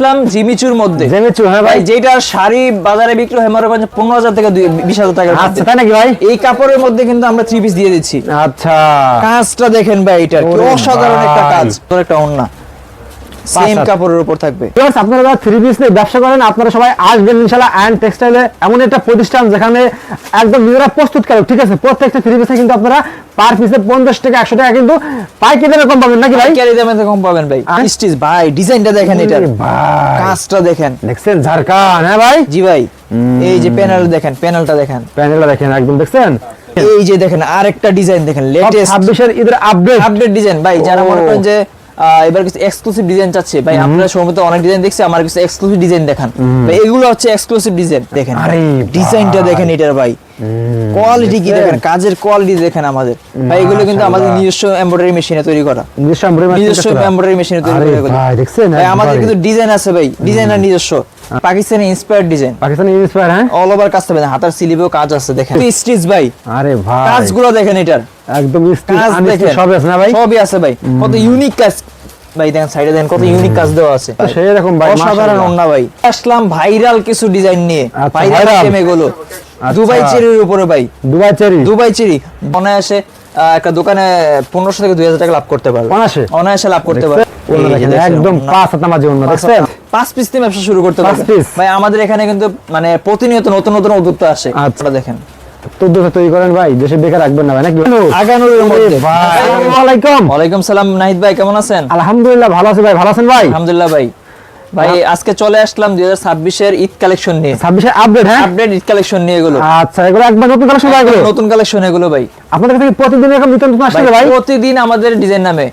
ইসলাম জিমিচুর মধ্যে জিমিচু, হ্যাঁ ভাই, যেটা শাড়ি বাজারে বিক্রি হয় মনে করেন 15,000 থেকে 20,000 টাকা। আচ্ছা, তাই নাকি ভাই? এই কাপড়ের মধ্যে কিন্তু আমরা 3 পিস দিয়ে দিচ্ছি। আচ্ছা, কাজটা দেখেন ভাই, এটা কি অসাধারণ একটা কাজ, একটা ওন্না সেম কাপড়ের উপর থাকবে। ভিউয়ার্স, আপনারা যারা 3 পিস নিয়ে ব্যবসা করেন, আপনারা সবাই আসবেন ইনশাআল্লাহ আয়ন টেক্সটাইলে। এমন একটা প্রতিষ্ঠান যেখানে একদম নিজেরা প্রস্তুতকারক, ঠিক আছে? প্রত্যেকটা 3 পিসে কিন্তু আপনারা পার পিসে 50 টাকা 100 টাকা কিন্তু পাইকারি দামে কম পাবেন নাকি ভাই? পাইকারি দামে কম পাবেন ভাই। স্টিচ ভাই, ডিজাইনটা দেখেন, এটার কাজটা দেখেন, দেখছেন ঝাড়খান? হ্যাঁ ভাই, জি ভাই। এই যে প্যানেল দেখেন, প্যানেলটা দেখেন, প্যানেলটা দেখেন, একদম দেখছেন। এই যে দেখেন আরেকটা ডিজাইন দেখেন, লেটেস্ট 26 এর ঈদের আপডেট ডিজাইন ভাই। যারা মনে করেন যে এবার কিছু এক্সক্লুসিভ ডিজাইন চাচ্ছে ভাই, আপনারা সম্ভবত অনেক ডিজাইন দেখছি, আমার কিছু এক্সক্লুসিভ ডিজাইন দেখান ভাই। এগুলো হচ্ছে এক্সক্লুসিভ ডিজাইন, দেখেন ডিজাইনটা দেখেন এটার ভাই, কোয়ালিটি কি দেখেন, কাজের কোয়ালিটি দেখেন আমাদের ভাই। এগুলো কিন্তু আমাদের নিজস্ব এমব্রয়ডারি মেশিনে তৈরি করা, নিজস্ব এমব্রয়ডারি মেশিনে তৈরি করা ভাই। দেখছেন ভাই, আমাদের কিন্তু ডিজাইন আছে ভাই, ডিজাইনার নিজস্ব, Pakistani inspired design, Pakistani inspire, হ্যাঁ, অল ওভার কাজ হবে, হাতার স্লিভেও কাজ আছে দেখেন, স্টিচ ভাই। আরে ভাই, কাজগুলো দেখেন, এটার একদম স্টিচ কাজ দেখেন, সব আছে না ভাই? সবই আছে ভাই, কত ইউনিক কাজ ভাই। দেখেন সাইডে দেখেন কত ইউনিক কাজ দেওয়া আছে, সেই রকম ভাই, অসাধারণ ওন্না ভাই। আসলাম ভাইরাল কিছু ডিজাইন নিয়ে, ভাইরাল আইটেম এগুলো। দুবাই চেরির উপরে ভাই, দুবাই চেরি অনায়াসে একটা দোকানে 1500 থেকে 2000 টাকা লাভ করতে পারবে, অনায়াসে লাভ করতে পারবে। একদম 5 হাত মাঝে ওন্না দেখছেন, 5 পিস দিয়ে ব্যবসা শুরু করতে পারবে ভাই। আমাদের এখানে কিন্তু মানে প্রতিনিয়ত নতুন নতুন উদ্যোক্তা আসে। আপনারা দেখেন তৈরি করেন ভাই, দেশে বেকার রাখবেন না ভাই, নাকি? আগানোর মধ্যে ভাই। আসসালামু আলাইকুম। ওয়ালাইকুম সালাম নাহিদ ভাই, কেমন আছেন? আলহামদুলিল্লাহ ভালো আছি ভাই, ভালো আছেন ভাই? আলহামদুলিল্লাহ ভাই। ভাই আজকে চলে আসলাম 2026 এর ঈদ কালেকশন নিয়ে, 26 এর আপডেট, হ্যাঁ, আপডেট ঈদ কালেকশন নিয়ে এগুলো। আচ্ছা, এগুলো একবার নতুন কালেকশন, এগুলো নতুন কালেকশন এগুলো ভাই। আপনাদের কাছে প্রতিদিন এরকম নতুন নতুন আসছে ভাই? প্রতিদিন আমাদের ডিজাইন নামে।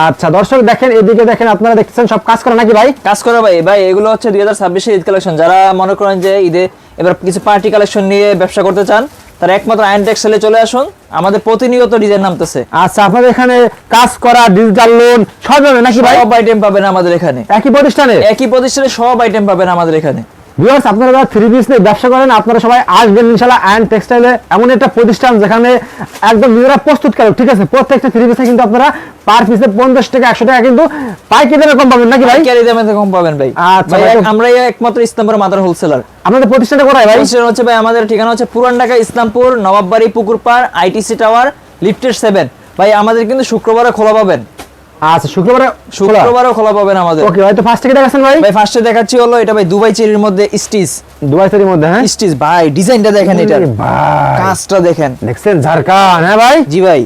আচ্ছা দর্শক দেখেন, এদিকে দেখেন, আপনারা দেখছেন সব কাজ করে নাকি ভাই? কাজ করে ভাই। ভাই এগুলো হচ্ছে 2026 এর ঈদ কালেকশন। যারা মনে করেন যে ঈদে এবার কিছু পার্টি কালেকশন নিয়ে ব্যবসা করতে চান, তারা একমাত্র আয়ন টেক্সটাইলে চলে আসুন, আমাদের প্রতিনিয়ত ডিজাইন নামতেছে। আচ্ছা, আপনাদের এখানে কাজ করা, ডিজিটাল লোন সব পাবেন নাকি ভাই? সব আইটেম পাবেন আমাদের এখানে, একই প্রতিষ্ঠানে সব আইটেম পাবেন আমাদের এখানে। ভিউয়ার্স, আপনারা যারা 3 পিস নিয়ে ব্যবসা করেন, আপনারা সবাই আসবেন ইনশাআল্লাহ আয়ন টেক্সটাইলে। এমন একটা প্রতিষ্ঠান যেখানে একদম নিজেরা প্রস্তুতকারক, ঠিক আছে? প্রত্যেকটা 3 পিসে কিন্তু আপনারা পার পিসে 50 টাকা 100 টাকা কিন্তু পাইকারি দামে কম পাবেন নাকি ভাই? পাইকারি দামে কম পাবেন ভাই। আচ্ছা, আমরা একমাত্র ইসলামপুর মাদার হোলসেলার। আপনাদের প্রতিষ্ঠানটা কোথায় ভাই? প্রতিষ্ঠান হচ্ছে ভাই, আমাদের ঠিকানা হচ্ছে পুরান ঢাকা ইসলামপুর, নবাববাড়ি, পুকুরপাড়, আইটিসি টাওয়ার, লিফটের 7 ভাই। আমাদের কিন্তু শুক্রবারে খোলা পাবেন। আচ্ছা, শুক্রবারও খোলা পাবেন আমাদের। ওকে ভাই, তো ফার্স্ট থেকে দেখাচ্ছেন ভাই? ভাই ফার্স্টে দেখাচ্ছি হলো এটা ভাই দুবাই চেরির মধ্যে স্টিচ, দুবাই চেরির মধ্যে, হ্যাঁ, স্টিচ ভাই। ডিজাইনটা দেখেন, এটার কাজটা দেখেন, দেখছেন ঝাড়খান? হ্যাঁ ভাই, জি ভাই।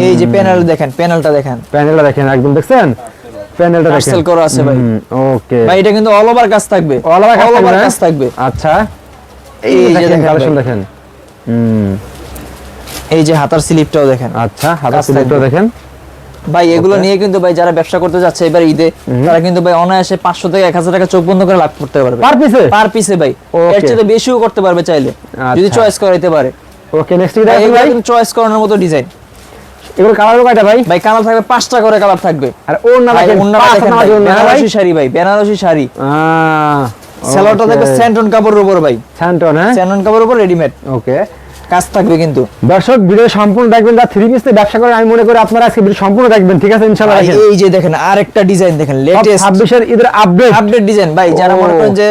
এই যে প্যানেল দেখেন, প্যানেলটা দেখেন, একদম দেখছেন, প্যানেলটা দেখেন, পার্সেল করা আছে ভাই। ওকে ভাই, এটা কিন্তু অল ওভার কাজ থাকবে, অল ওভার কাজ থাকবে। আচ্ছা, এই যে দেখেন কালেকশন দেখেন, এই যে হাতার স্লিপটাও দেখেন। আচ্ছা, হাতার স্লিপটাও দেখেন ভাই। এগুলো নিয়ে কিন্তু ভাই যারা ব্যবসা করতে যাচ্ছে এবার ঈদে, তারা কিন্তু ভাই অনায়াসে 500 থেকে 1000 টাকা চোখ বন্ধ করে লাভ করতে পারবে পার পিসে ভাই। এর চেয়ে বেশিও করতে পারবে চাইলে, যদি চয়েস করাইতে পারে। ওকে, নেক্সট দেখেন ভাই, চয়েস করানোর মতো ডিজাইন। এগুলো কালার কয়টা ভাই? ভাই কালার থাকবে 5টা করে কালার থাকবে। আর ওন্না দেখেন, বেনারসি শাড়ি ভাই, বেনারসি শাড়ি। সেলোটা থাকবে স্যান্টন কাপড়ের উপর ভাই, স্যান্টন, হ্যাঁ, স্যান্টন কাপড়ের উপর রেডিমেড। ওকে, কাজ থাকবে কিন্তু। দর্শক ভিডিও সম্পূর্ণ দেখবেন, যা 3 পিস ব্যবসা করেন, আমি মনে করি আপনারা আজকে ভিডিও সম্পূর্ণ দেখবেন, ঠিক আছে ইনশাআল্লাহ। এই যে দেখেন আরেকটা ডিজাইন দেখেন, লেটেস্ট 26 এর ঈদের আপডেট ডিজাইন ভাই। যারা মনে করেন যে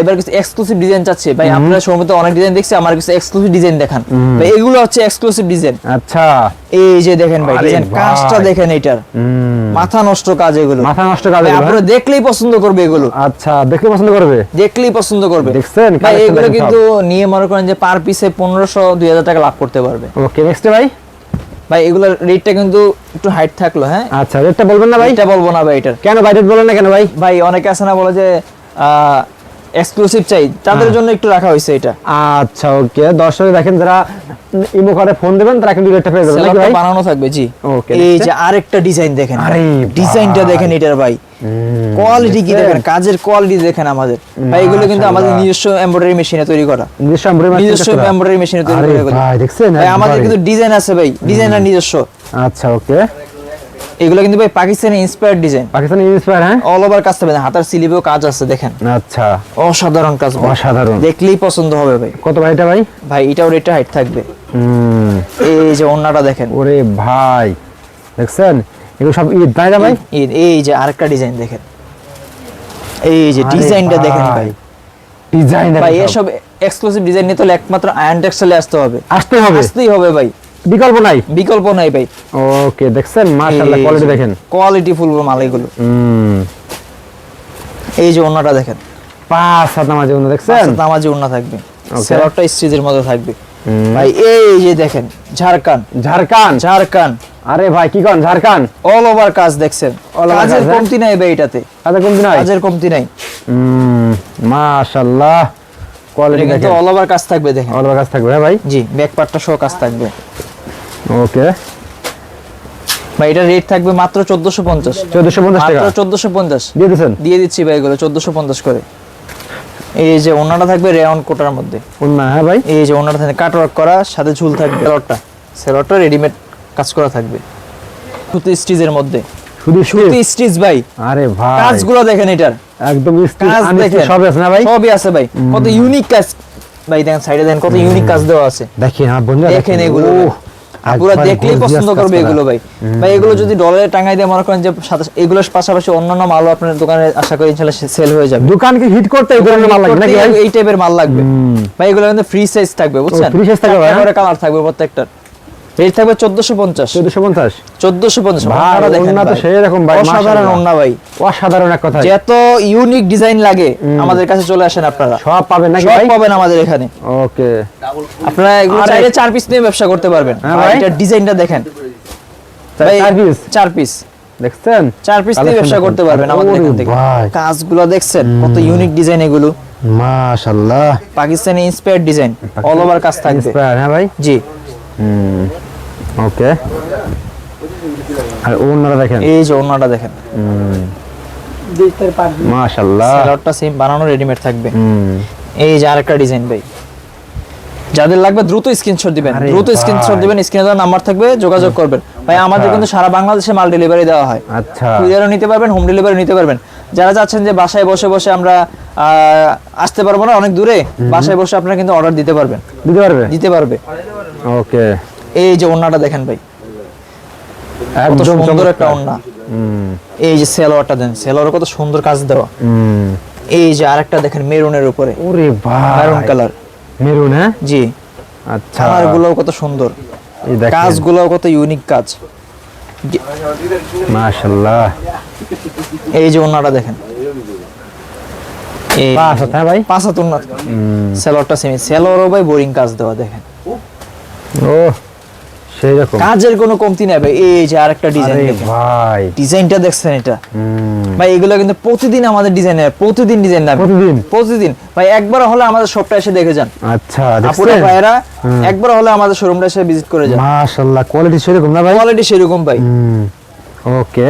এবার কিছু এক্সক্লুসিভ ডিজাইন চাচ্ছে ভাই, আপনারা সম্ভবত অনেক ডিজাইন দেখছি, আমার কিছু এক্সক্লুসিভ ডিজাইন দেখান ভাই। এগুলো হচ্ছে এক্সক্লুসিভ ডিজাইন। আচ্ছা, এই যে দেখেন ভাই, ডিজাইন কাজটা দেখেন, এটার মাথা নষ্ট কাজ, এগুলো মাথা নষ্ট কাজ, আপনারা দেখলেই পছন্দ করবে এগুলো। আচ্ছা, দেখলে পছন্দ করবে, দেখছেন ভাই। এগুলো কিন্তু নিয়ে মনে করেন যে পার পিসে 1500-2000 টাকা লাভ করতে পারবে। ওকে, নেক্সট ভাই। ভাই এগুলোর রেটটা কিন্তু একটু হাইট থাকলো, হ্যাঁ। আচ্ছা, রেটটা বলবেন না ভাই? এটা বলবো না ভাই। এটার কেন ভাই রেট বলেন না কেন ভাই? ভাই অনেকে আছে না বলে যে এক্সক্লুসিভ চাই, তাদের জন্য একটু রাখা হয়েছে এটা। আচ্ছা, ওকে, দর্শক দেখেন, যারা ইমো করে ফোন দিবেন তারা কিন্তু রেটটা পেয়ে যাবেন নাকি ভাই? বানানো থাকবে, জি। ওকে, এই যে আরেকটা ডিজাইন দেখেন, ডিজাইনটা দেখেন এটার ভাই, কোয়ালিটি কি দেখেন, কাজের কোয়ালিটি দেখেন আমাদের ভাই। এগুলো কিন্তু আমাদের নিজস্ব এমব্রয়ডারি মেশিনে তৈরি করা, নিজস্ব এমব্রয়ডারি মেশিনে তৈরি করা ভাই। দেখছেন ভাই, আমাদের কিন্তু ডিজাইন আছে ভাই, ডিজাইনার নিজস্ব। আচ্ছা, ওকে, এগুলো কিন্তু ভাই Pakistani inspired design, Pakistani inspire, হ্যাঁ, অল ওভার কাজ হবে, হাতার স্লিভেও কাজ আছে দেখেন। আচ্ছা, অসাধারণ কাজ, অসাধারণ, দেখলেই পছন্দ হবে ভাই। কত ভাই এটা ভাই? ভাই এটাও রেটটা হাইট থাকবে। এই যে ওন্নাটা দেখেন, ওরে ভাই, দেখছেন এগুলো সব ঈদ নাই ভাই? এই যে আরেকটা ডিজাইন দেখেন, এই যে ডিজাইনটা দেখেন ভাই, ডিজাইন ভাই এসব এক্সক্লুসিভ ডিজাইন নিতে হলে একমাত্র আয়ন টেক্সটাইলে আসতে হবে আসতেই হবে ভাই, বিকল্প নাই, বিকল্প নাই ভাই। ওকে দেখছেন মাশাআল্লাহ কোয়ালিটি দেখেন, কোয়ালিটি ফুল মাল এগুলো। এই যে ওন্নাটা দেখেন, 5 হাত নামাজি ওন্না দেখছেন, নামাজি ওন্না থাকবে, সেলরটা স্টিচের মধ্যে থাকবে ভাই। এই যে দেখেন ঝাড়খান, ঝাড়খান, আরে ভাই কি কোন ঝাড়খান, অল ওভার কাজ দেখছেন, কাজের কমতি নাই ভাই এটাতে, কাজের কমতি নাই। মাশাআল্লাহ কোয়ালিটি কিন্তু দেখেন, অল ওভার কাজ থাকবে দেখেন, অল ওভার কাজ থাকবে হ্যাঁ ভাই, জি ব্যাক পার্টটা সহ কাজ থাকবে। ওকে ভাই এটা রেট থাকবে মাত্র 1450 টাকা, মাত্র 1450 দিয়ে দিবেন, দিয়ে দিচ্ছি ভাই এগুলো 1450 করে। এই যে ওন্নাটা থাকবে রেয়ন কোটার মধ্যে, ওন্না হ্যাঁ ভাই, এই যে ওন্নাটা থাকবে কাটওয়ার্ক করা, সাথে ঝুল থাকবে, সেলরটা রেডিমেড কাজ করা থাকবে, সুতি স্টিচের মধ্যে, সুতি স্টিচ ভাই। আরে ভাই কাজগুলো দেখেন এটার, একদম স্টিচ কাজ দেখেন, সব আছে না ভাই, সবই আছে ভাই, কত ইউনিক কাজ ভাই, দেখেন সাইডে দেখেন কত ইউনিক কাজ দেওয়া আছে, দেখেন আমার বন্ধুরা দেখেন এগুলো পুরো দেখলেই পছন্দ করবে এগুলো ভাই। ভাই এগুলো যদি ডলারে টাঙাই দিয়ে মনে করেন যে এগুলোর পাশাপাশি অন্যান্য মালও আপনার দোকানে আশা করি ইনশাআল্লাহ সেল হয়ে যাবে। দোকানকে হিট করতে এই ধরনের মাল লাগবে নাকি ভাই, এই টাইপের মাল লাগবে ভাই। এগুলো কিন্তু ফ্রি সাইজ থাকবে বুঝছেন, ফ্রি সাইজ থাকবে ভাই, করে কালার থাকবে প্রত্যেকটা, রেট থাকবে 1450 ভাড়া দেখেন ওন্না তো সেই রকম ভাই, অসাধারণ ওন্না ভাই, অসাধারণ এক কথা, যত ইউনিক ডিজাইন লাগে আমাদের কাছে চলে আসেন আপনারা, সব পাবেন নাকি সব ভাই, পাবেন আমাদের এখানে। ওকে আপনারা এগুলো চাইলে 4 পিস নিয়ে ব্যবসা করতে পারবেন। ভাই এটা ডিজাইনটা দেখেন ভাই, 4 পিস দেখছেন, 4 পিস নিয়ে ব্যবসা করতে পারবেন আমাদের এখান থেকে। কাজগুলো দেখছেন কত ইউনিক ডিজাইন এগুলো, মাশাআল্লাহ Pakistani inspired design, all over কাজ থাকবে হ্যাঁ ভাই, জি। ওকে আর ওন্নাটা দেখেন, এই যে ওন্নাটা দেখেন, মাশাআল্লাহ সেলরটা সেম বানানো রেডিমেড থাকবে। এই যে আরেকটা ডিজাইন ভাই, যাদের লাগবে দ্রুত স্ক্রিনশট দিবেন, স্ক্রিনে দেওয়া নাম্বার থাকবে, যোগাযোগ করবেন ভাই। আমাদের কিন্তু সারা বাংলাদেশে মাল ডেলিভারি দেওয়া হয়, আচ্ছা কুরিয়ারও নিতে পারবেন, হোম ডেলিভারি নিতে পারবেন। যারা চাচ্ছেন যে বাসায় বসে বসে আমরা আসতে পারবো না অনেক দূরে, বাসায় বসে আপনারা কিন্তু অর্ডার দিতে পারবে। ওকে এই যে ওন্নাটা দেখেন ভাই, কত সুন্দর একটা ওন্না। এই যে সেলোয়ারটা দেন, সেলোয়ারে কত সুন্দর কাজ দেওয়া। এই যে আরেকটা দেখেন মেরুনের উপরে, ওরে ভাই মেরুন কালার, মেরুন হ্যাঁ জি। আচ্ছা কালারগুলো কত সুন্দর, এই দেখেন কাজগুলো কত ইউনিক কাজ, মাশাআল্লাহ। এই যে ওন্নাটা দেখেন, এই পাঁচ হাত হ্যাঁ ভাই, 5 হাত ওন্না, সেলোয়ারটা সেমি, সেলোয়ারও ভাই বোরিং কাজ দেওয়া দেখেন, ও সেই রকম কাজের কোনো কমতি নাই ভাই। এই যে আরেকটা ডিজাইন দেখেন ভাই, ডিজাইনটা দেখছেন এটা ভাই, এগুলো কিন্তু প্রতিদিন আমাদের ডিজাইনের, প্রতিদিন ডিজাইন না, প্রতিদিন ভাই। একবার হলে আমাদের শপটা এসে দেখে যান, আচ্ছা আপুরা ভাইরা একবার হলে আমাদের শোরুমটা এসে ভিজিট করে যান। মাশাআল্লাহ কোয়ালিটি সেরকম না ভাই, কোয়ালিটি সেরকম ভাই। ওকে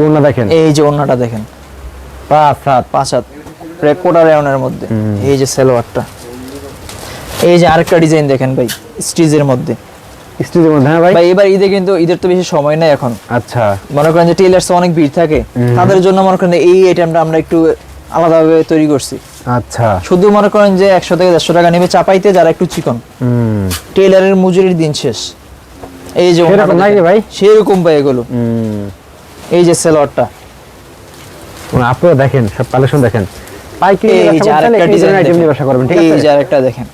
ওন্না দেখেন, এই যে ওন্নাটা দেখেন, 5 হাত রেকর্ডার রেয়নের মধ্যে। এই যে সালোয়ারটা, এই যে আরেকটা ডিজাইন দেখেন ভাই, স্টিচের মধ্যে হ্যাঁ ভাই। ভাই এবার ঈদে কিন্তু ঈদের তো বেশি সময় নাই এখন, আচ্ছা মনে করেন যে টেলার্স অনেক ভিড় থাকে, তাদের জন্য মনে করেন এই আইটেমটা আমরা একটু আলাদাভাবে তৈরি করছি। আচ্ছা শুধু মনে করেন যে 100 থেকে 150 টাকা নেবে চাপাইতে, যারা একটু চিকন, টেলারের মজুরির দিন শেষ। এই যে সেরকম নাকি ভাই, সেরকম ভাই এগুলো। এই যে সেলোয়ারটা আপনারা দেখেন, সব কালেকশন দেখেন, পাইকারি এই যে আরেকটা ডিজাইন আইটেম নিয়ে ব্যবসা করবেন, ঠিক আছে। এই যে আরেকটা দেখেন,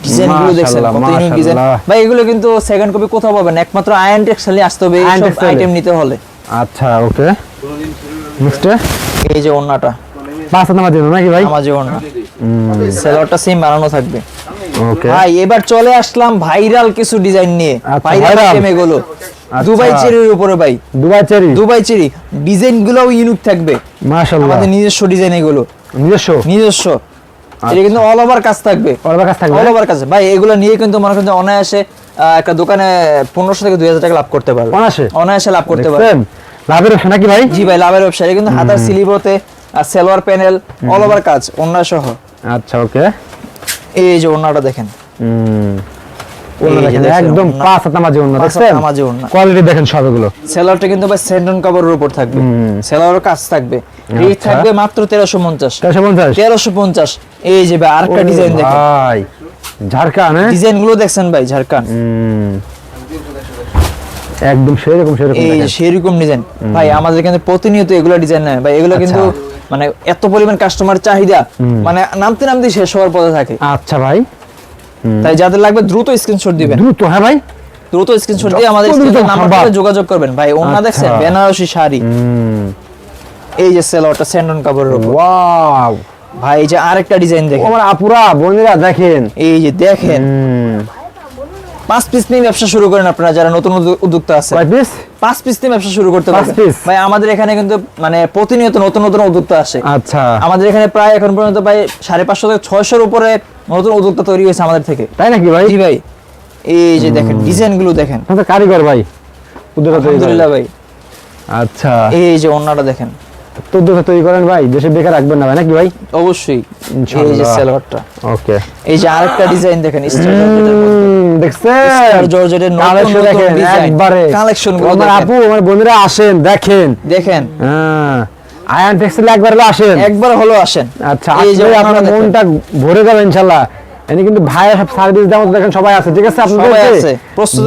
ডিজাইনগুলো দেখছেন কত ইউনিক ডিজাইন ভাই। এগুলো কিন্তু সেকেন্ড কপি কোথাও পাবেন না, একমাত্র আয়ন টেক্সটাইলে আসতে হবে এই সব আইটেম নিতে হলে। আচ্ছা ওকে নেক্সট এই যে ওন্নাটা 5 হাত নামাজি ওন্না নাকি ভাই, নামাজি ওন্না, সেলোয়ারটা সেম বানানো থাকবে। ওকে ভাই এবার চলে আসলাম ভাইরাল কিছু ডিজাইন নিয়ে, ভাইরাল আইটেম এগুলো, দুবাই চেরির উপরে ভাই, দুবাই চেরি ডিজাইনগুলোও ইউনিক থাকবে মাশাআল্লাহ, আমাদের নিজস্ব ডিজাইন এগুলো, নিজস্ব। এটা কিন্তু অল ওভার কাজ থাকবে, অল ওভার কাজ ভাই। এগুলো নিয়ে কিন্তু মনে করেন অনায়াসে একটা দোকানে 1500 থেকে 2000 টাকা লাভ করতে পারবে, অনায়াসে লাভ করতে পারবে। লাভের ব্যবসা নাকি ভাই, জি ভাই লাভের ব্যবসা। এটা কিন্তু হাতার সিলিব্রোতে আর সালোয়ার প্যানেল অল ওভার কাজ, ওন্না সহ। আচ্ছা ওকে এই যে ওন্নাটা দেখেন, একদম 5 হাত নামাজি ওন্না দেখছেন, কোয়ালিটি দেখেন সবগুলো। সেলোয়ারটা কিন্তু ভাই স্যান্ডন কভারের উপর থাকবে, সেলোয়ারের কাজ থাকবে, রেট থাকবে মাত্র 1350। এই যে ভাই আরেকটা ডিজাইন দেখেন ভাই, ঝাড়খান হ্যাঁ, ডিজাইনগুলো দেখছেন ভাই, ঝাড়খান। একদম সেরকম এই যে সেরকম ডিজাইন ভাই, আমাদের কিন্তু প্রতিনিয়ত এগুলো ডিজাইন নেয় ভাই, এগুলো কিন্তু মানে এত পরিমাণ কাস্টমার চাহিদা, মানে নামতে নামতে শেষ হওয়ার পথে থাকে। আচ্ছা ভাই, তাই যাদের লাগবে দ্রুত স্ক্রিনশট দিবেন, দ্রুত। হ্যাঁ ভাই, দ্রুত স্ক্রিনশট দিয়ে আমাদের স্ক্রিনের নাম্বারে যোগাযোগ করবেন ভাই। ওন্না দেখছেন বেনারসি শাড়ি, এই যে সেলোয়ারটা স্যান্ডন কাপড়ের উপর, ওয়াও ভাই এই যে আরেকটা ডিজাইন দেখেন, আমার আপুরা বোনেরা দেখেন, এই যে দেখেন 5 পিস নিয়ে ব্যবসা শুরু করেন আপনারা যারা নতুন উদ্যোক্তা আছে। কয় পিস? 5 পিস নিয়ে ব্যবসা শুরু করতে পারবেন ভাই। আমাদের এখানে কিন্তু মানে প্রতিনিয়ত নতুন নতুন উদ্যোক্তা আসে। আচ্ছা, আমাদের এখানে প্রায় এখন পর্যন্ত ভাই 550 থেকে 600 উপরে নতুন উদ্যোক্তা তৈরি হয়েছে আমাদের থেকে। তাই নাকি ভাই? জি ভাই, এই যে দেখেন ডিজাইন গুলো দেখেন, তো কারিগর ভাই, আলহামদুলিল্লাহ ভাই। আচ্ছা, এই যে ওন্নাটা দেখেন, তো তৈরি করেন ভাই, দেশে বেকার রাখবেন না ভাই, নাকি ভাই? অবশ্যই। এই যে সালোয়ারটা, ওকে। এই যে আরেকটা ডিজাইন দেখেন, দেখছেন জর্জেটের কালেকশন দেখেন, একবারে কালেকশন গুলো আমার আপু আমার বোনেরা আসেন দেখেন, দেখেন হ্যাঁ আয়ান টেক্সটাইল একবার হলো আসেন, একবার হলো আসেন। আচ্ছা, আসলে আপনার মনটা ভরে যাবে ইনশাআল্লাহ। এনে কিন্তু ভাইয়া সব সার্ভিস দেওয়ার মতো দেখেন সবাই আছে, ঠিক আছে? আপনাদের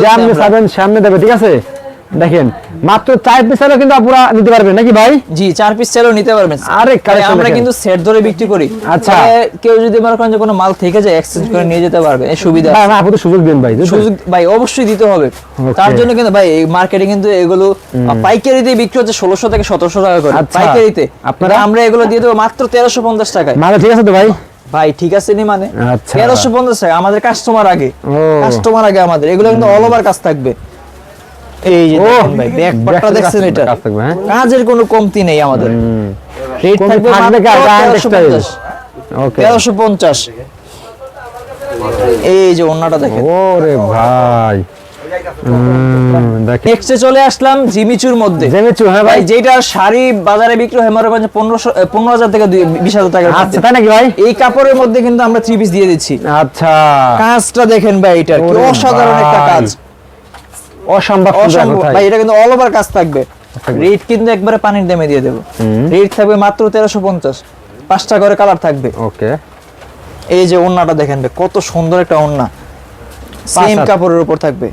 সামনে সাবেন, সামনে দেবে, ঠিক আছে? দেখেন মাত্র 4 পিস চাইলেও কিন্তু আপুরা নিতে পারবেন, নাকি ভাই? জি, 4 পিস চাইলেও নিতে পারবেন। আরে আমরা কিন্তু সেট ধরে বিক্রি করি। আচ্ছা, কেউ যদি মনে করেন যে কোনো মাল থেকে যায় এক্সচেঞ্জ করে নিয়ে যেতে পারবে, এই সুবিধা আছে। না, আপু তো সুযোগ দেন ভাই, সুযোগ ভাই অবশ্যই দিতে হবে। তার জন্য কিন্তু ভাই এই মার্কেটে কিন্তু এগুলো পাইকারিতে বিক্রি হচ্ছে 1600 থেকে 1700 টাকা করে পাইকারিতে। আপনারা আমরা এগুলো দিয়ে দেব মাত্র 1350 টাকায়। মানে ঠিক আছে তো ভাই? ভাই ঠিক আছে নি মানে আচ্ছা, 1350 টাকা আমাদের কাস্টমার আগে, কাস্টমার আগে আমাদের। এগুলো কিন্তু অল ওভার কাজ থাকবে। এই যে দেখেন ভাই, ব্যাক পার্টটা দেখছেন, এটা কাজের কোনো কমতি নেই আমাদের। রেট থাকবে মাত্র 1350। ওকে, 1350। এই যে ওন্নাটা দেখেন, ওরে ভাই, দেখেন নেক্সটে চলে আসলাম জিমিচুর মধ্যে। জিমিচু, হ্যাঁ ভাই, যেটা শাড়ি বাজারে বিক্রি হয় মনে করেন 15,000 থেকে 20,000 টাকা। আচ্ছা, তাই নাকি ভাই? এই কাপড়ের মধ্যে কিন্তু আমরা 3 পিস দিয়ে দিচ্ছি। আচ্ছা, কাজটা দেখেন ভাই, এটা কি অসাধারণ একটা কাজ, অসম্ভব ভাই। এটা কিন্তু অল ওভার কাজ থাকবে। রেট কিন্তু একবারে পানির দামে দিয়ে দেব। রেট থাকবে মাত্র 1350। 5টা করে কালার থাকবে। ওকে। এই যে ওন্নাটা দেখেন ভাই, কত সুন্দর একটা ওন্না, সেম কাপড়ের উপর থাকবে।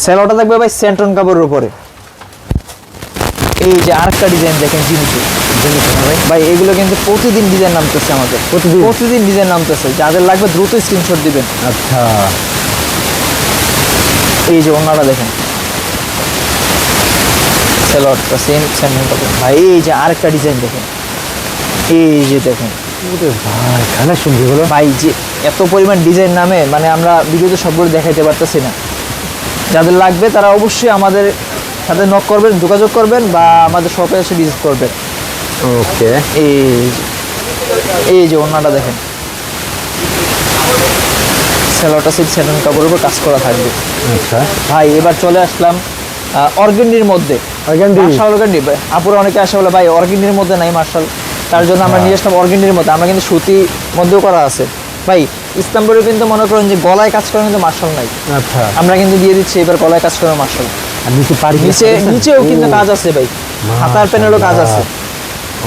সেলোটা থাকবে ভাই সেন্টন কাপড়ের উপরে। এই যে আরেকটা ডিজাইন দেখেন, জিমিচু ভাই। এগুলো কিন্তু প্রতিদিন ডিজাইন নামতেছে আমাদের, প্রতিদিন ডিজাইন নামতেছে। যাদের লাগবে দ্রুত স্ক্রিনশট দিবেন। আচ্ছা, এই যে ওন্নাটা দেখেন, সেলোয়ারটা সেম সেন্টন কাপড় ভাই। এই যে আরেকটা ডিজাইন দেখেন, এই যে দেখেন ভাই, কালেকশন যেগুলো ভাই, যে এত পরিমাণ ডিজাইন নামে মানে আমরা ভিডিওতে সবগুলো দেখাইতে পারতেছি না। যাদের লাগবে তারা অবশ্যই আমাদের সাথে নক করবেন, যোগাযোগ করবেন, বা আমাদের শপে এসে ভিজিট করবেন। ওকে। এই যে ওন্নাটা দেখেন, সেলোটা সিট সেন্টন কাপড়ের উপর কাজ করা থাকবে। আচ্ছা ভাই, এবার চলে আসলাম অর্গেন্ডির মধ্যে। অর্গেন্ডি আপুরা অনেকে আসে বলে ভাই অর্গেন্ডির মধ্যে নাই মার্শাল, তার জন্য আমরা নিয়ে আসলাম অর্গেন্ডির মধ্যে। আমরা কিন্তু সুতি মধ্যেও করা আছে ভাই। ইস্তাম্বুলে কিন্তু মনে করেন যে গলায় কাজ করার কিন্তু মার্শাল নাই। আচ্ছা, আমরা কিন্তু দিয়ে দিচ্ছি এবার গলায় কাজ করার মার্শাল। আর নিচেও কিন্তু কাজ আছে ভাই, হাতার প্যানেলও কাজ আছে।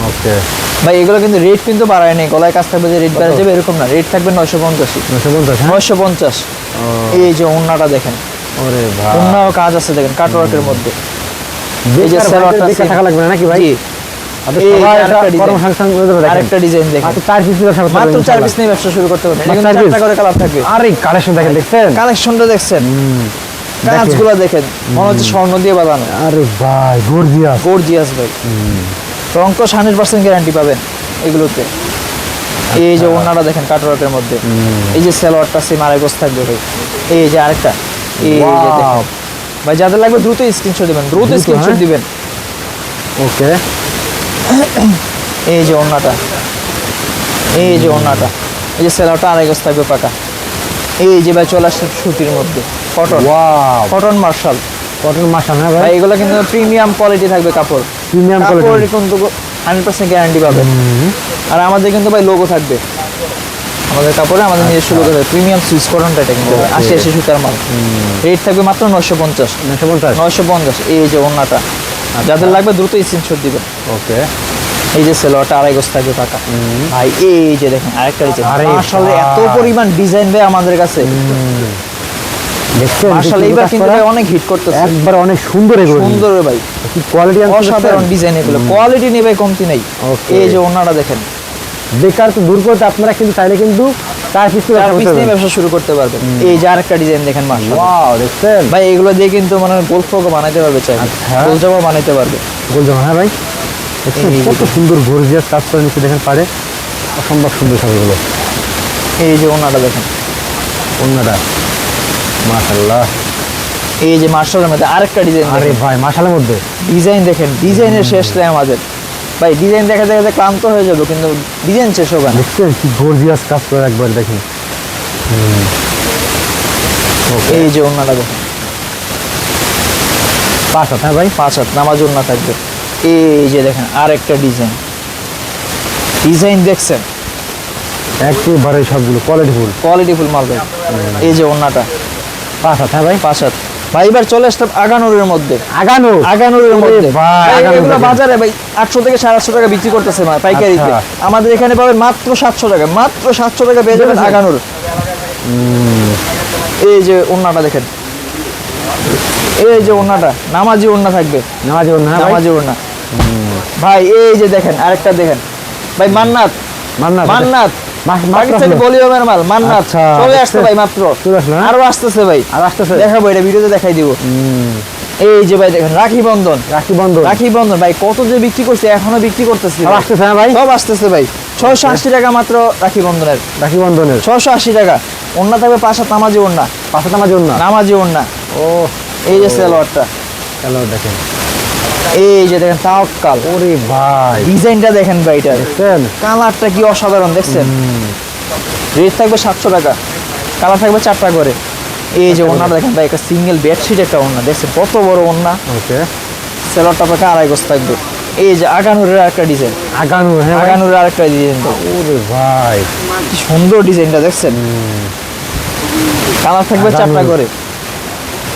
ওকে ভাই, এগুলো কিন্তু রেট কিন্তু বাড়ায় নেই। গলায় কাজ থাকবে যে রেট বাড়ে যাবে এরকম না, রেট থাকবে 950। 950। এই যে ওন্নাটা দেখেন, ওরে ভাই, ওন্নাও কাজ আছে দেখেন কাটওয়ার্কের মধ্যে। এই যে সেলোটা টাকা লাগবে নাকি ভাই? আরেকটা ডিজাইন দেখেন, মাত্র 4 পিস নিয়ে ব্যবসা শুরু করতে পারবেন। এটা কিন্তু 4টা করে কালার থাকবে। আরে কালেকশন দেখেন, দেখছেন কালেকশনটা দেখছেন, কাজগুলো দেখেন, মনে হচ্ছে স্বর্ণ দিয়ে বাঁধানো। আরে ভাই, গর্জিয়াস গর্জিয়াস ভাই। রংকশ 100% গ্যারান্টি পাবেন এগুলোতে। এই যে ওন্নাটা দেখেন কাটওয়ার্কের মধ্যে। এই যে সেলোয়ারটা সেম আড়াই থাকবে ভাই। এই যে আরেকটা, এই যে দেখেন ভাই, যাদের লাগবে দ্রুত স্ক্রিনশট দিবেন, দ্রুত স্ক্রিনশট দিবেন। ওকে। এই যে ওন্নাটা, এই যে ওন্নাটা, এই যে সেলোয়ারটা আড়াই থাকবে পাকা। এই যে ভাই চলে আসছে সুতির মধ্যে, cotton. Wow, cotton marshal, cotton marshal. হ্যাঁ ভাই, এগুলো কিন্তু প্রিমিয়াম কোয়ালিটি থাকবে কাপড়, প্রিমিয়াম কোয়ালিটি কিন্তু 100% গ্যারান্টি পাবেন। আর আমাদের কিন্তু ভাই লোগো থাকবে আমাদের কাপড়ে, আমাদের নিজস্ব লোগো থাকবে। প্রিমিয়াম সুইস কটনটা এটা কিন্তু 80 সুতার মাল। রেট থাকবে মাত্র 950। 950। এই যে ওন্নাটা, যাদের লাগবে দ্রুত স্ক্রিনশট দিবেন। ওকে। এই যে সেলোয়ারটা আড়াই গজ থাকবে পাকা ভাই। এই যে দেখেন আরেকটা ডিজাইন, আসলে এত পরিমাণ ডিজাইন ভাই আমাদের কাছে। দেখছেন মাশাআল্লাহ এইবার কিন্তু ভাই অনেক হিট করতেছে, একবার অনেক সুন্দর এগুলো, সুন্দর ভাই, কি কোয়ালিটি, অসাধারণ ডিজাইন এগুলো, কোয়ালিটি নেই ভাই, কমতি নাই। Okay. এই যে ওন্নাটা দেখেন, বেকার তো দূর করতে আপনারা কিন্তু চাইলে কিন্তু 4 পিস নিয়ে ব্যবসা শুরু করতে পারবেন। এই যে আরেকটা ডিজাইন দেখেন মাশাআল্লাহ, ওয়াও দেখছেন ভাই এগুলো দিয়ে কিন্তু মানে গোল ফ্রকও বানাইতে পারবে, চাই আচ্ছা। গোল জামা বানাইতে পারবে। গোলজামা, হ্যাঁ ভাই দেখছেন এই যে কত সুন্দর গর্জিয়াস কাজ করে নিচে দেখেন পারে, অসম্ভব সুন্দর সবগুলো। এই যে ওন্নাটা দেখেন, অন্যটা মাশাআল্লাহ, এই যে মার্শালের মধ্যে আরেকটা ডিজাইন, আরে ভাই মাশাআল্লাহর মধ্যে ডিজাইন দেখেন, ডিজাইনের শেষ নেই আমাদের ভাই, ডিজাইন দেখা দেখা ক্লান্ত হয়ে যাবে কিন্তু ডিজাইন শেষ হবে না। দেখছেন কি গর্জিয়াস কাজ করে একবার দেখেন। এই যে ওন্নাটা দেখেন, 5 হাত, হ্যাঁ ভাই 5 হাত নামাজ ওন্না থাকবে। এই যে দেখেন আরেকটা ডিজাইন, ডিজাইন দেখছেন, একেবারে সবগুলো কোয়ালিটি ফুল মাল ভাই। এই যে ওন্নাটা 5 হাত, হ্যাঁ ভাই 5 হাত ভাই। এবার চলে আসতাম আগানুরের মধ্যে, আগানো আগানুরের মধ্যে ভাই, ভাই, আগানুর এগুলো দেখেন। বাজারে ভাই 800 থেকে 750 টাকা বিক্রি করতেছে পাইকারিতে, আচ্ছা। আমাদের এখানে পাবেন মাত্র 700 টাকা, মাত্র 700 টাকা পেয়ে যাবেন আগানুর। এই যে ওন্নাটা দেখেন, এই যে ওন্নাটা নামাজি ওন্না থাকবে, নামাজি ওন্না, হ্যাঁ ভাই নামাজি ওন্না ভাই। এই যে দেখেন আরেকটা দেখেন ভাই, মান্নাত মান্নাত পাকিস্তানি ভলিউমের মাল, মান্নাত আচ্ছা, চলে আসছে ভাই মাত্র, চলে আসলো, হ্যাঁ? আরো আসতেছে ভাই, আর আসতেছে দেখাবো, এটা ভিডিওতে দেখাই দিব। এই যে ভাই দেখেন রাখি বন্ধন, রাখি বন্ধন, রাখি বন্ধন ভাই, কত যে বিক্রি করছে, এখনো বিক্রি করতেছি, সব আসতেছে, হ্যাঁ ভাই সব আসতেছে ভাই। 680 টাকা মাত্র রাখি বন্ধনের, রাখি বন্ধনের 680 টাকা। ওন্না থাকবে 5 হাত নামাজি ওন্না, 5 হাত নামাজি ওন্না। নামাজি ওন্না। ও এই যে সালোয়ারটা, হ্যালো দেখেন, এই যে দেখেন তাওয়াক্কাল, ওরে ভাই ডিজাইনটা দেখেন ভাই, এটা দেখছেন কালারটা কি অসাধারণ দেখছেন। রেট থাকবে 700 টাকা, কালার থাকবে 4টা করে। এই যে ওন্নাটা দেখেন ভাই, একটা সিঙ্গেল বেডশিট একটা ওন্না দেখছেন, কত বড় ওন্না, ওকে সেলরটা পাকা 2.5 গজ থাকবে। এই যে আগানুরের আরেকটা ডিজাইন, আগানো, হ্যাঁ ভাই আগানুরের আরেকটা ডিজাইন, ওরে ভাই কি সুন্দর ডিজাইনটা দেখছেন, কালার থাকবে 4টা করে।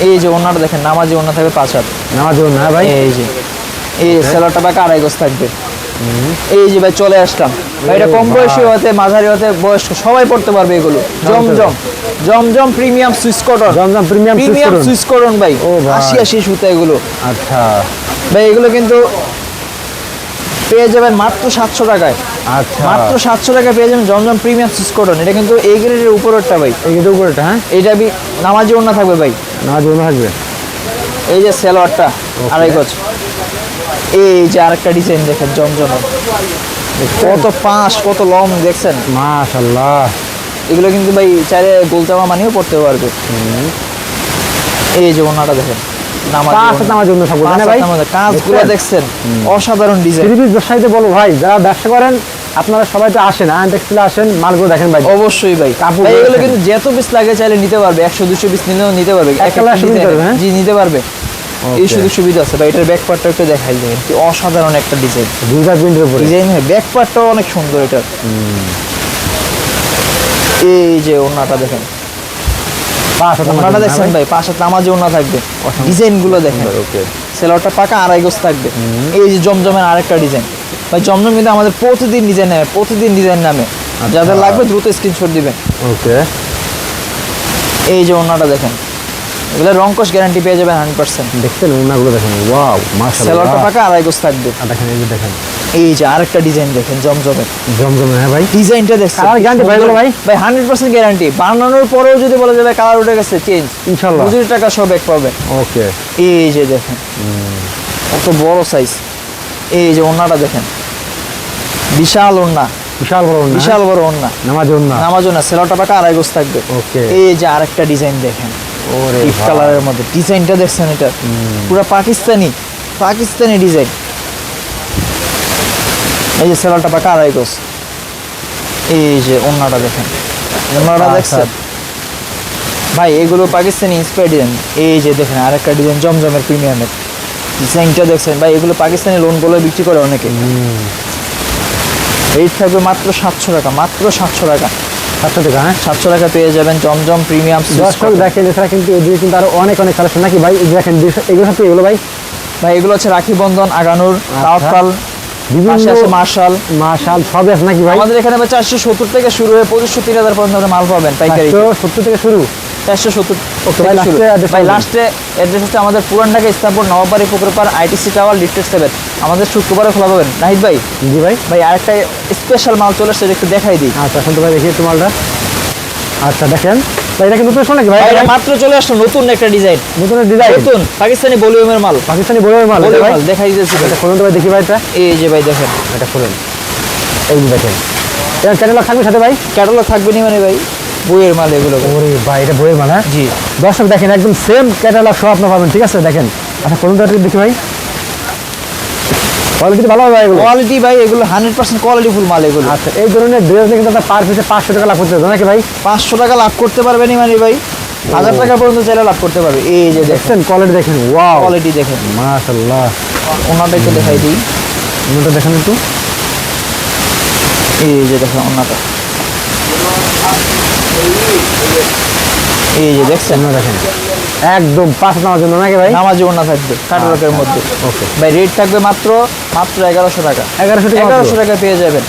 এই যে ওন্নাটা দেখেন, নামাজি ওন্না থাকবে 5 হাত, নামাজি ওন্না, হ্যাঁ ভাই এই যে এই সেলরটা পাকা 2.5 গজ থাকবে। এই যে ভাই চলে আসলাম ভাই, এটা কম বয়সী হতে মাঝারি হতে বয়স্ক সবাই পড়তে পারবে এগুলো। জমজম, জমজম প্রিমিয়াম সুইস কটন, জমজম প্রিমিয়াম সুইস কটন ভাই, ও ভাই। 80 সুতা এগুলো আচ্ছা ভাই, এগুলো কিন্তু পেয়ে যাবেন মাত্র 700 টাকায়, আচ্ছা মাত্র 700 টাকায় পেয়ে যাবেন জমজম প্রিমিয়াম সুইস কটন। এটা কিন্তু এই গ্রেডের উপরেরটা ভাই, এই কিন্তু উপরেটা, হ্যাঁ এটা নামাজি ওন্না থাকবে ভাই। নামাজি ওন্না থাকবে, এই যে সেলোয়ারটা 2.5 গজ। এই যে আরেকটা ডিজাইন দেখেন জমজমের, কত পাঁচ কত লং দেখছেন, মাশাআল্লাহ এগুলো কিন্তু ভাই চাইলে গোলজামা মানিয়েও পড়তে পারবে। এই যে ওন্নাটা দেখেন, নামাজি 5 হাত ওন্না। নামাজি ওন্না থাকবে, 5 না ভাই হাতের মধ্যে কাজগুলো দেখছেন, অসাধারণ ডিজাইন। থ্রি পিস ব্যবসায়ীতে বলো ভাই, যারা ব্যবসা করেন আপনারা সবাই তো আসেন, আয়ন টেক্সটাইলে আসেন, মালগুলো দেখেন ভাই, অবশ্যই ভাই, কাপড় ভাই এগুলো দেখছেন। কিন্তু যত পিস লাগে চাইলে নিতে পারবে, 100-200 পিস নিলেও নিতে পারবে, এক এক কালার একটা শুধু নিতে ডিজাইন, পারবে, হ্যাঁ? জি নিতে পারবে। এই Okay. সুযোগ সুবিধা আছে ভাই, এটার ব্যাক পার্টটা একটু দেখাই দেবেন, কি অসাধারণ একটা ডিজাইন, দুইটা প্রিন্টের উপরে ডিজাইন হয়, ব্যাক পার্টটাও অনেক সুন্দর এটার। এই যে ওন্নাটা দেখেন, 5 হাত ওন্নাটা নামাজি দেখছেন ভাই, 5 হাত নামাজি ওন্না থাকবে, ডিজাইন গুলো দেখেন, ওকে সেলোয়ারটা পাকা 2.5 গজ থাকবে। এই যে জমজমের আরেকটা ডিজাইন ভাই, জমজম কিন্তু আমাদের প্রতিদিন ডিজাইন নামে, প্রতিদিন ডিজাইন নামে, যাদের লাগবে দ্রুত স্ক্রিনশট দিবেন। ওকে এই যে ওন্নাটা দেখেন, এগুলো রংকশ গ্যারান্টি পেয়ে যাবেন 100%। দেখছেন ওন্নাগুলো দেখেন, ওয়াও মাশাআল্লাহ, সেলোয়ারটা পাকা 2.5 গজ থাকবে। আর দেখেন এই যে দেখেন এই যে আরেকটা ডিজাইন দেখেন জমজমের, জমজমে, হ্যাঁ ভাই ডিজাইনটা দেখছেন, কালার গ্যারান্টি ভাই বলো ভাই, ভাই 100% গ্যারান্টি, বানানোর পরেও যদি বলা যাবে কালার উঠে গেছে চেঞ্জ, ইনশাআল্লাহ 2 টাকা সব এক পাবে। ওকে এই যে দেখেন কত বড় সাইজ, এই যে ওন্নাটা দেখেন, বিশাল ওন্না, বিশাল বড় ওন্না, বিশাল বড় ওন্না, নামাজি ওন্না, নামাজও না, সেলোয়ারটা পাকা 2.5 গজ থাকবে। ওকে এই যে আরেকটা ডিজাইন দেখেন, ওরে ডিপ কালারের মধ্যে ডিজাইনটা দেখছেন, এটা পুরো পাকিস্তানি, পাকিস্তানি ডিজাইন। এই যে সেলোয়ারটা পাকা 2.5 গজ। এই যে ওন্নাটা দেখেন, ওন্নাটা দেখছেন ভাই, এগুলো পাকিস্তানি ইন্সপায়ার্ড ডিজাইন। এই যে দেখেন আরেকটা ডিজাইন জমজমের প্রিমিয়ামের, ডিজাইনটা দেখছেন ভাই, এগুলো পাকিস্তানি লোন বলে বিক্রি করে অনেকে। রেট থাকবে মাত্র 700 টাকা, মাত্র 700 টাকা, 700 টাকা, হ্যাঁ 700 টাকা পেয়ে যাবেন জমজম প্রিমিয়াম। দর্শক দেখেন, এছাড়া কিন্তু এদিকে কিন্তু আরো অনেক অনেক কালেকশন নাকি ভাই, এই যে দেখেন এগুলো সাথে এগুলো ভাই, ভাই এগুলো হচ্ছে রাখি বন্ধন, আগানুর, তাওয়াক্কাল, পাশে আছে মার্শাল, মাশাল সবই আছে নাকি ভাই, আমাদের এখানে 470 থেকে শুরু হয়ে 2500-3000 পর্যন্ত আপনি মাল পাবেন পাইকারি, 470 থেকে শুরু, 470 ওকে ভাই, থেকে শুরু। last এ address ভাই বলবেন। লাস্টে অ্যাড্রেস হচ্ছে আমাদের পুরান Dhaka Islampur Nababari পুকুরপাড় ITC tower lifted 7। আমাদের শুক্রবারে খোলা পাবেন। নাহিদ ভাই, জি ভাই। ভাই আরেকটা স্পেশাল মাল চলে আসছে, একটু দেখাই দিই। আচ্ছা এখন তো ভাই দেখি একটু মালটা। আচ্ছা দেখেন ভাই, এটা কিন্তু নতুন আসলো নাকি ভাই? ভাই এটা মাত্র চলে আসলো, নতুন একটা ডিজাইন, নতুন ডিজাইন, নতুন পাকিস্তানি ভলিউমের মাল, পাকিস্তানি বড় মাল এটা ভলিউম ভাই। মাল দেখাই দিতেছি ভাই। এটা খুলুন তো ভাই দেখি ভাই, এটা এই যে ভাই দেখেন, এটা খুলুন, এই যে দেখেন। এটা চ্যানেল থাকবে সাথে ভাই? ক্যাটালগ থাকবে নি মানে ভাই, বইয়ের মাল এগুলো ভাই। ওরে ভাই, এটা বইয়ের মাল, হ্যাঁ? জি দর্শক দেখেন একদম সেম ক্যাটালগ সহ আপনি পাবেন, ঠিক আছে? দেখেন, আচ্ছা খুলুন তো একটু দেখি ভাই, কোয়ালিটি ভালো হবে ভাই এগুলো। কোয়ালিটি ভাই এগুলো 100% কোয়ালিটিফুল মাল এগুলো। আচ্ছা এই ধরনের ড্রেস কিন্তু আপনার পার পিসে 500 টাকা লাভ করতে হবে নাকি ভাই? 500 টাকা লাভ করতে পারবেন মানে ভাই, 1000 টাকা পর্যন্ত চাইলে লাভ করতে পারবে। এই যে দেখেন দেখছেন কোয়ালিটি, দেখেন ওয়াও, কোয়ালিটি দেখেন। মাশাআল্লাহ। ওনাটা একটু দেখাই দিই, এটা দেখেন একটু, এই যে দেখেন ওনাটা, এই যে দেখছেন এটা দেখেন একদম পাঁচ নামার জন্য নাকি ভাই? নামাজি ওনা থাকবে কাটালকের মধ্যে। ওকে, ভাই রেট থাকবে মাত্র 1100 টাকা। 1100 টাকা 1100 টাকা পেয়ে যাবেন।